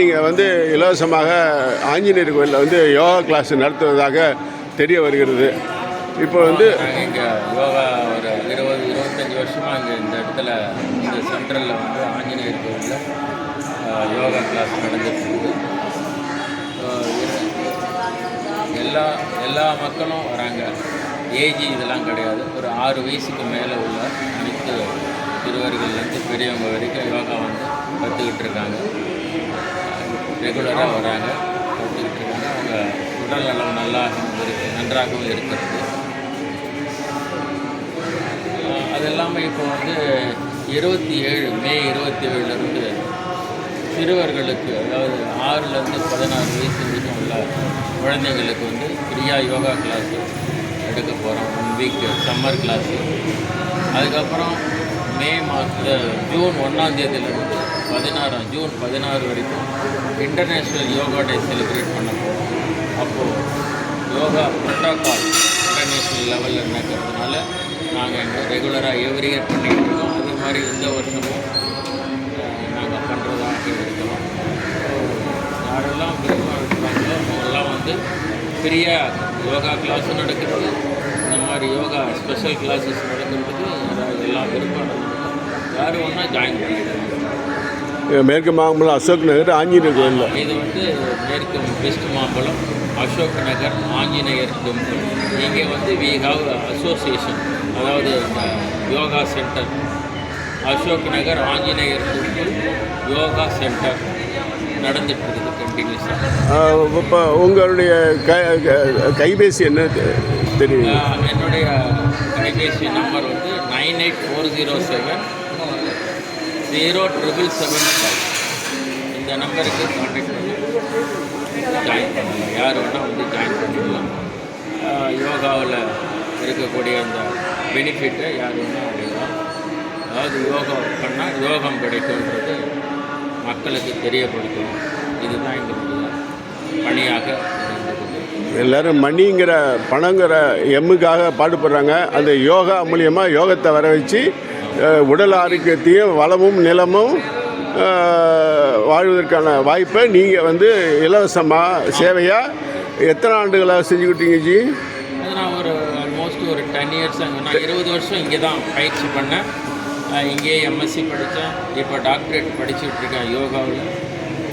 நீங்கள் வந்து இலவசமாக ஆஞ்சநேயர் கோயிலில் வந்து யோகா கிளாஸ் நடத்துவதாக தெரிய வருகிறது. இப்போ வந்து இங்கே யோகா ஒரு 20-25 வருஷமாக இங்கே இந்த இடத்துல இந்த சென்ட்ரலில் வந்து ஆஞ்சநேயர் கோயிலில் யோகா கிளாஸ் நடந்துட்டுருக்கு. எல்லா மக்களும் வராங்க. ஏஜ் இதெல்லாம் கிடையாது. ஒரு 6 வயசுக்கு மேலே உள்ள அனைத்து சிறுவர்கள்லேருந்து பெரியவங்க வரைக்கும் யோகா வந்து கற்றுக்கிட்டு இருக்காங்க. ரெகுலராக வராங்க, கற்றுக்கிட்டு இருக்காங்க. அவங்க உடல் நலம் நன்றாகவும் இருக்கிறது. அது இல்லாமல் இப்போ வந்து 27 மே 27 சிறுவர்களுக்கு, அதாவது 6லேருந்து 16 வயசு வரைக்கும் உள்ள குழந்தைங்களுக்கு வந்து ஃப்ரீயாக யோகா கிளாஸு எடுக்க போகிறோம். 1 வீக் சம்மர் கிளாஸு. அதுக்கப்புறம் மே மாதத்தில் ஜூன் 1ஆம் தேதியிலேருந்து ஜூன் 16 வரைக்கும் இன்டர்நேஷ்னல் யோகா டே செலிப்ரேட் பண்ண போகிறோம். அப்போது யோகா ப்ரோட்டோகால் இன்டர்நேஷ்னல் லெவலில் நடக்கிறதுனால நாங்கள் இங்கே ரெகுலராக எவ்ரி இயர் பண்ணிகிட்டு இருக்கோம். அதே மாதிரி இந்த வருஷமும் நாங்கள் பண்ணுறதாக இருக்கிறோம். யாரெல்லாம் விருப்பம் இருக்கிறாங்களோ அவங்கெல்லாம் வந்து ஃப்ரீயாக யோகா கிளாஸும் நடக்கிறது, இந்த மாதிரி யோகா ஸ்பெஷல் கிளாஸஸ் நடக்கிறதுக்கு எல்லாம் விருப்பம் யார் ஒன்றா ஜாயின் பண்ணிக்கிறாங்க. மேற்கு மாம்பலம் அசோக் நகர் ஆஞ்சநேயர் கோயில். இது வந்து மேற்கு வெஸ்ட் மாம்பலம் அசோக் நகர் ஆஞ்சநேயர் டெம்பிள். இங்கே வந்து வி ஹாவ் அசோசியேஷன், அதாவது yoga centre Ashok Nagar Anjaneyar temple yoga centre நடந்துட்டு இருக்குது கண்டினியூஸாக. இப்போ உங்களுடைய கைபேசி என்ன தெரியும்? என்னுடைய கைபேசி நம்பர் வந்து 9840707775. இந்த நம்பருக்கு கான்டாக்ட் பண்ணி ஜாயின் பண்ணலாம். யார் வேணால் வந்து ஜாயின் பண்ணிடலாம். யோகாவில் இருக்கக்கூடிய அந்த பெனிஃபிட்டை யார் வேணால் அடையலாம். அதாவது யோகா பண்ணால் யோகம் கிடைக்கும்ன்றது மக்களுக்கு தெரியப்படுத்தணும். இதுதான் எங்களுடைய பணியாக எல்லோரும் மணிங்கிற பணங்கிற எம்முக்காக பாடுபடுறாங்க. அந்த யோகா மூலியமாக யோகத்தை வர வச்சு உடல் ஆரோக்கியத்தையும் வளமும் நிலமும் வாழ்வதற்கான வாய்ப்பை நீங்கள் வந்து இலவசமாக சேவையாக எத்தனை ஆண்டுகளாக செஞ்சுக்கிட்டீங்க ஜி? நான் ஆல்மோஸ்ட் ஒரு 10 இயர்ஸ் நான் 20 வருஷம் இங்கே தான் பயிற்சி பண்ணேன். இங்கேயே எம்எஸ்சி படித்தேன். இப்போ டாக்டரேட் படிச்சுட்டு இருக்கேன் யோகாவில்.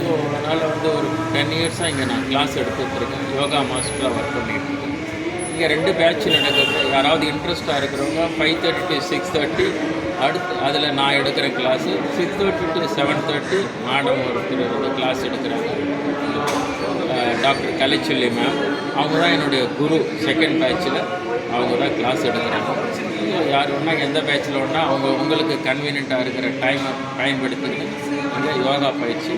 ஸோ அதனால் வந்து ஒரு 10 இயர்ஸாக இங்கே நான் கிளாஸ் எடுத்துகிட்ருக்கேன். யோகா மாஸ்டராக ஒர்க் பண்ணிகிட்டு இருக்கேன். இங்கே 2 பேட்ச் நடக்குது. யாராவது இன்ட்ரெஸ்ட்டாக இருக்கிறவங்க 5:30 to 6:30 அடுத்து அதில் நான் எடுக்கிற கிளாஸு 6:30 to 7:30 மேடம் ஒருத்தர் வந்து கிளாஸ் எடுக்கிறாங்க. டாக்டர் கலைச்செல்வி மேம், அவங்க தான் என்னுடைய குரு. செகண்ட் பேட்சில் அவங்க தான் கிளாஸ் எடுக்கிறாங்க. யார் வேணால் எந்த பேட்சில் வேணால் உங்களுக்கு கன்வீனியண்ட்டாக இருக்கிற டைமை பயன்படுத்திக்கிட்டு அங்கே யோகா பயிற்சி